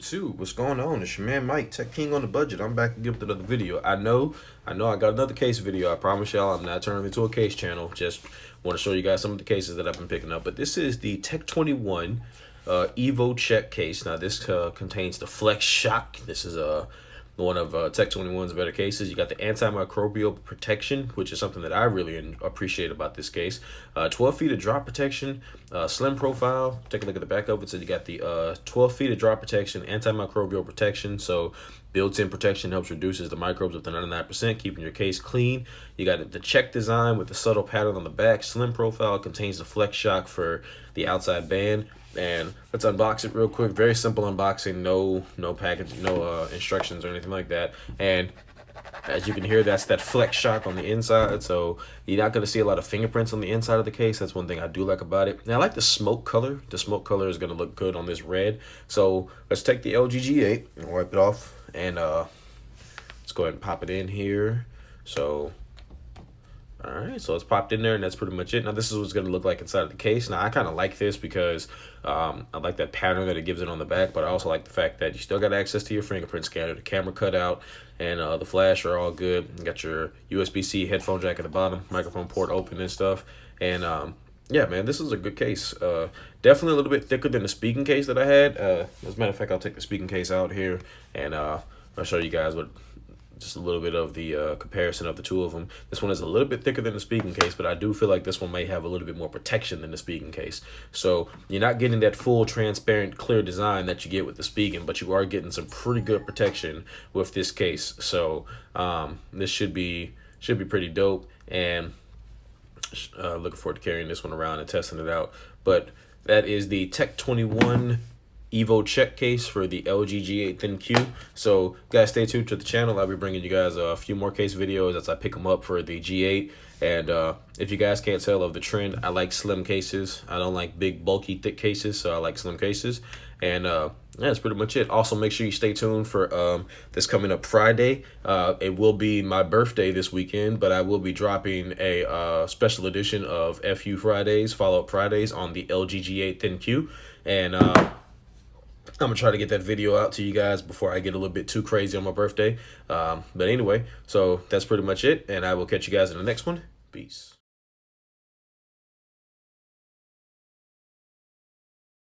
YouTube, what's going on? It's your man Mike, Tech King on the budget. I'm back again with another video. I know I got another case video. I promise y'all I'm not turning into a case channel. Just want to show you guys some of the cases that I've been picking up. But this is the Tech 21 EvoCheck case. Now this contains the Flex Shock. This is one of Tech 21's better cases. You got the antimicrobial protection, which is something that I really appreciate about this case. 12 feet of drop protection, slim profile. Take a look at the back of it. So you got the 12 feet of drop protection, antimicrobial protection. So built-in protection helps reduces the microbes up to 99%, keeping your case clean. You got the check design with the subtle pattern on the back. Slim profile, contains the Flex Shock for the outside band. And let's unbox it real quick. Very simple unboxing, no package, no instructions or anything like that. And as you can hear, that's that Flex Shock on the inside, so you're not going to see a lot of fingerprints on the inside of the case. That's one thing I do like about it. Now I like the smoke color. The smoke color is going to look good on this red. So let's take the LG G8 and wipe it off, and let's go ahead and pop it in here. So all right, so it's popped in there, and that's pretty much it. Now this is what it's going to look like inside of the case. Now I kind of like this because I like that pattern that it gives it on the back, but I also like the fact that you still got access to your fingerprint scanner, the camera cutout, and the flash are all good. You got your USB-C headphone jack at the bottom, microphone port open and stuff. And yeah, man, this is a good case. Definitely a little bit thicker than the speaking case that I had. As a matter of fact, I'll take the speaking case out here, and I'll show you guys what. Just a little bit of the comparison of the two of them. This one is a little bit thicker than the speaking case, but I do feel like this one may have a little bit more protection than the speaking case. So you're not getting that full transparent clear design that you get with the speaking, but you are getting some pretty good protection with this case. So this should be pretty dope, and looking forward to carrying this one around and testing it out. But that is the Tech 21 EvoCheck case for the LG G8 ThinQ. So guys, stay tuned to the channel. I'll be bringing you guys a few more case videos as I pick them up for the G8. And if you guys can't tell of the trend, I like slim cases. I don't like big bulky thick cases, so I like slim cases. And yeah, that's pretty much it. Also, make sure you stay tuned for this coming up Friday. It will be my birthday this weekend, but I will be dropping a special edition of FU Fridays, follow-up Fridays on the LG G8 ThinQ. And I'm gonna try to get that video out to you guys before I get a little bit too crazy on my birthday. But anyway, so that's pretty much it, and I will catch you guys in the next one. Peace.